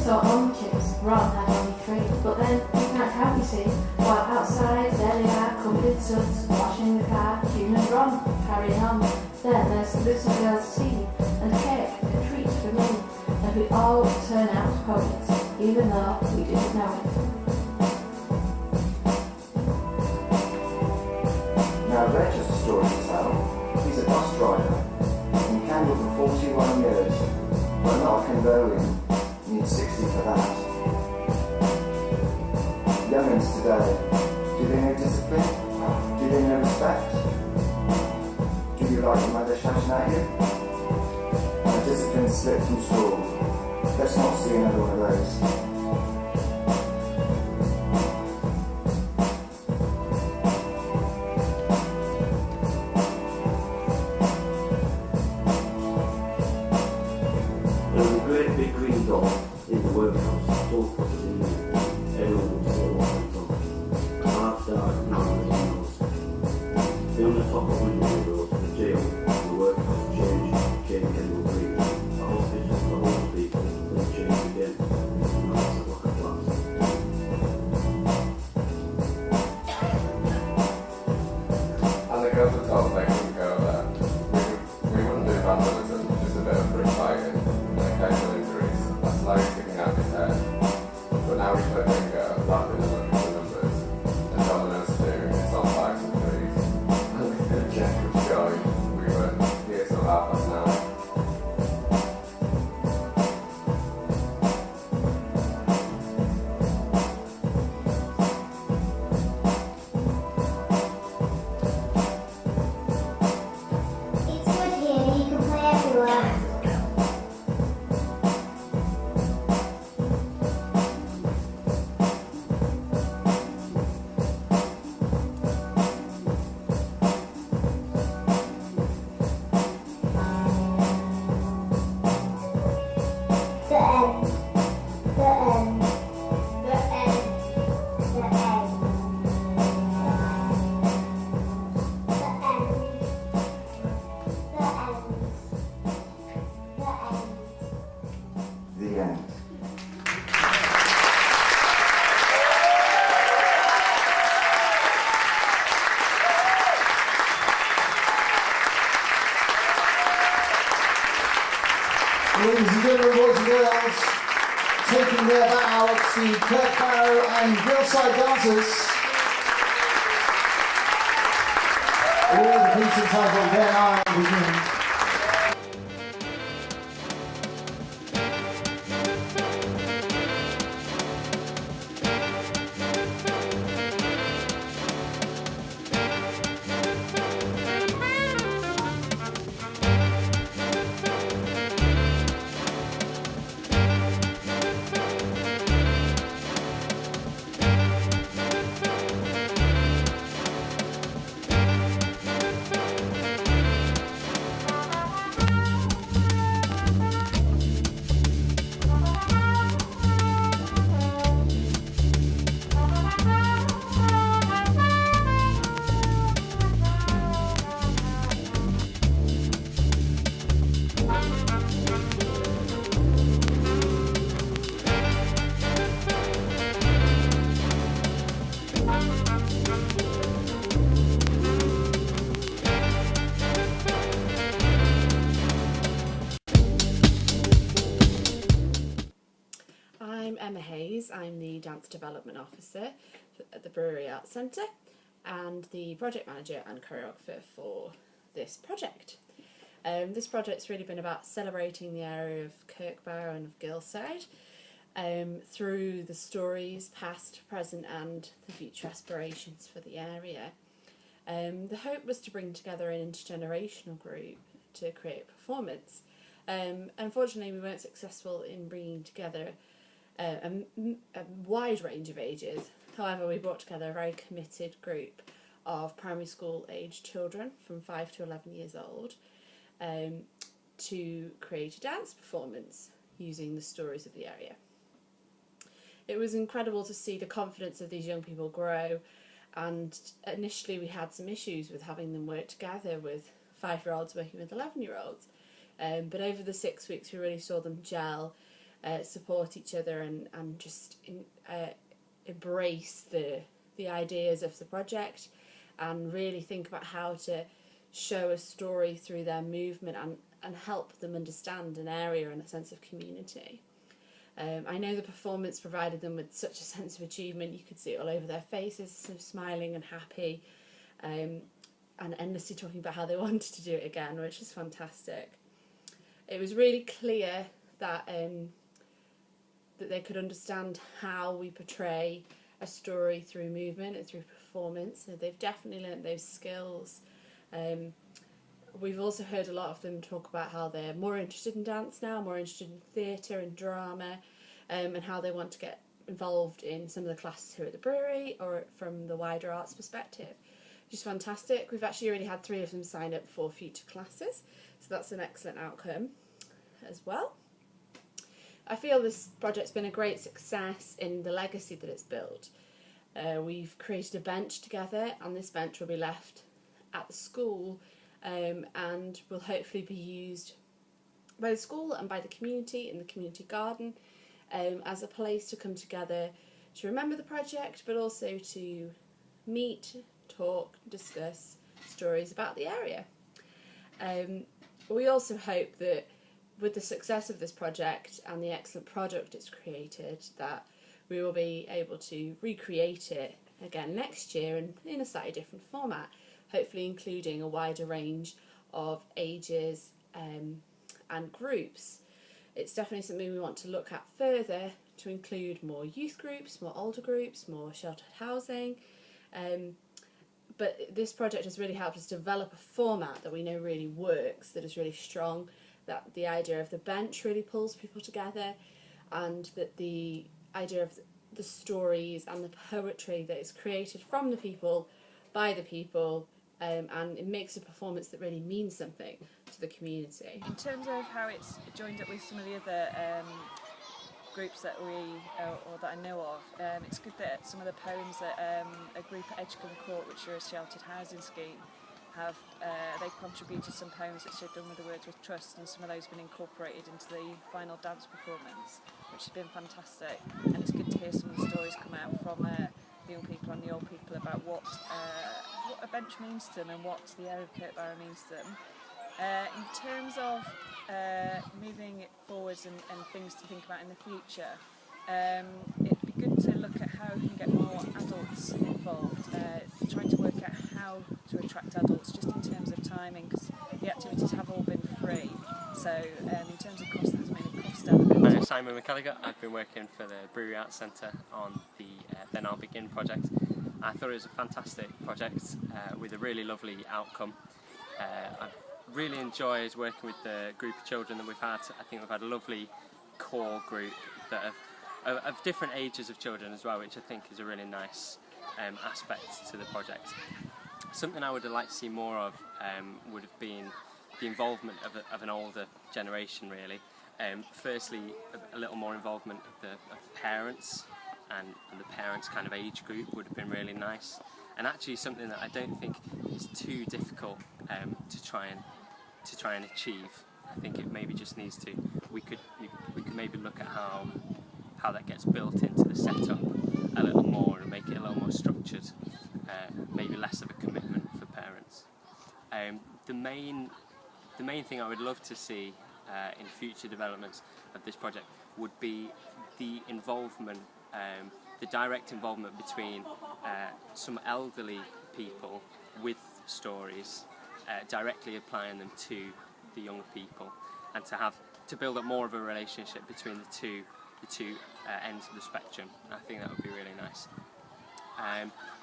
saw only chicks. Ron had only 3, but then you can't count, you see. While outside, there they are, covered in suds, washing the car, June and Ron carrying on. Then there's little girl's tea and cake, a treat for me, and we all turn out poets, even though we didn't know it. Now Reg has a story to tell. He's a bus driver, in Kendal for 41 years, but not a Kendalian. Needs 60 for that. Youngins today, do they know discipline? Do they know respect? Do you like your mother shouting at you? A discipline slip from school. Let's not see another one of those. Ladies and gentlemen, boys and girls, taking their bow, it's the Kirkbarrow and Gilside dancers. All the piece entitled Then I Begin. I'm Emma Hayes. I'm the Dance Development Officer at the Brewery Arts Centre and the Project Manager and Choreographer for this project. This project's really been about celebrating the area of Kirkbarrow and of Gilside through the stories, past, present and the future aspirations for the area. The hope was to bring together an intergenerational group to create a performance. Unfortunately, we weren't successful in bringing together a wide range of ages. However, we brought together a very committed group of primary school aged children from 5 to 11 years old to create a dance performance using the stories of the area. It was incredible to see the confidence of these young people grow, and initially we had some issues with having them work together with 5-year-olds working with 11-year-olds, but over the 6 weeks we really saw them gel support each other and just embrace the ideas of the project, and really think about how to show a story through their movement and help them understand an area and a sense of community. I know the performance provided them with such a sense of achievement. You could see it all over their faces, so smiling and happy, and endlessly talking about how they wanted to do it again, which is fantastic. It was really clear that that they could understand how we portray a story through movement and through performance. So they've definitely learnt those skills. We've also heard a lot of them talk about how they're more interested in dance now, more interested in theatre and drama, and how they want to get involved in some of the classes here at the brewery or from the wider arts perspective, which is fantastic. We've actually already had 3 of them sign up for future classes, so that's an excellent outcome as well. I feel this project's been a great success in the legacy that it's built. We've created a bench together, and this bench will be left at the school and will hopefully be used by the school and by the community in the community garden as a place to come together to remember the project, but also to meet, talk, discuss stories about the area. We also hope that with the success of this project and the excellent product it's created, that we will be able to recreate it again next year and in a slightly different format, hopefully including a wider range of ages and groups. It's definitely something we want to look at further, to include more youth groups, more older groups, more sheltered housing. But this project has really helped us develop a format that we know really works, that is really strong, that the idea of the bench really pulls people together, and that the idea of the stories and the poetry that is created from the people, by the people, and it makes a performance that really means something to the community. In terms of how it's joined up with some of the other groups that we, or that I know of, it's good that some of the poems that a group at Edgecombe Court, which are a sheltered housing scheme, have they've contributed some poems which they've done with the Wordsworth Trust, and some of those have been incorporated into the final dance performance, which has been fantastic. And it's good to hear some of the stories come out from the young people and the old people about what a bench means to them and what the area of Kirkbarrow means to them. In terms of moving it forwards and things to think about in the future, it'd be good to look at how we can get more adults involved, trying to work out how to attract adults just in terms of timing, because the activities have all been free. So in terms of cost, there's mainly cost element. My name is Simon McCalliger. I've been working for the Brewery Arts Centre on the Then I'll Begin project. I thought it was a fantastic project with a really lovely outcome. I've really enjoyed working with the group of children that we've had. I think we've had a lovely core group that of different ages of children as well, which I think is a really nice aspect to the project. Something I would have liked to see more of would have been the involvement of an older generation, really. Firstly, a little more involvement of the parents and the parents' kind of age group would have been really nice. And actually something that I don't think is too difficult to try and achieve. I think it maybe just needs to. We could maybe look at how that gets built into the setup a little more and make it a little more structured. Maybe less of a commitment for parents. The main thing I would love to see in future developments of this project would be the involvement, the direct involvement between some elderly people with stories, directly applying them to the younger people, and to build up more of a relationship between the two ends of the spectrum. I think that would be really nice.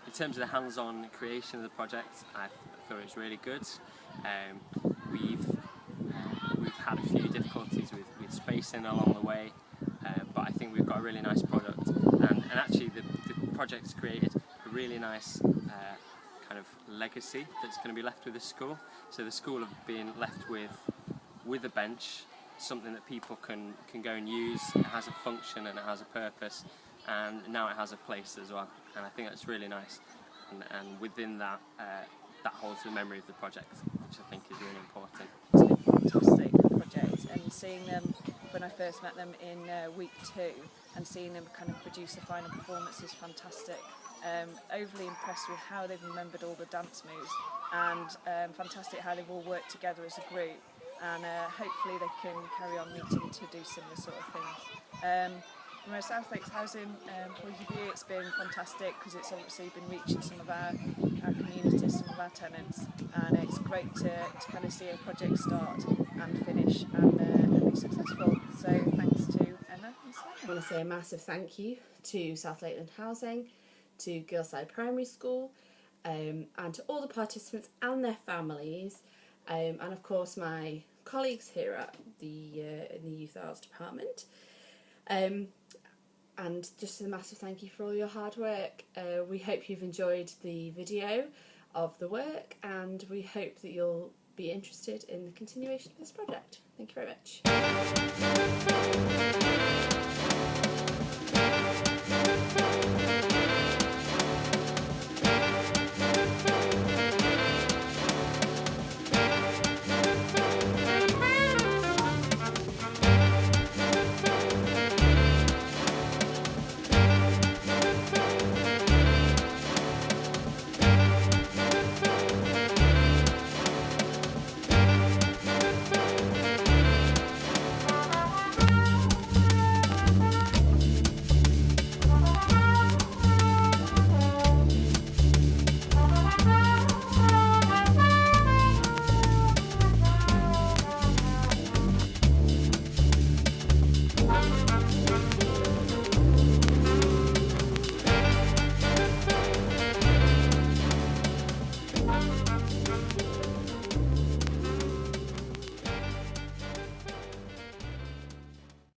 In terms of the hands-on creation of the project, I thought it was really good. We've had a few difficulties with spacing along the way, but I think we've got a really nice product, and actually the project's created a really nice kind of legacy that's going to be left with the school. So the school have been left with a bench, something that people can go and use. It has a function and it has a purpose, and now it has a place as well, and I think that's really nice, and within that that holds the memory of the project, which I think is really important. It's been a fantastic project, and seeing them put when I first met them in week 2, and seeing them kind of produce a final performance is fantastic. Overly impressed with how they've remembered all the dance moves, and fantastic how they've all worked together as a group, and hopefully they can carry on meeting to do similar sort of things. From a South Lakes Housing point of view, it's been fantastic because it's obviously been reaching some of our communities, some of our tenants, and it's great to kind of see a project start and finish and be successful. So thanks to Emma and Sam. I want to say a massive thank you to South Lakeland Housing, to Girlside Primary School, and to all the participants and their families, and of course my colleagues here at in the Youth Arts Department. And just a massive thank you for all your hard work. We hope you've enjoyed the video of the work, and we hope that you'll be interested in the continuation of this project. Thank you very much.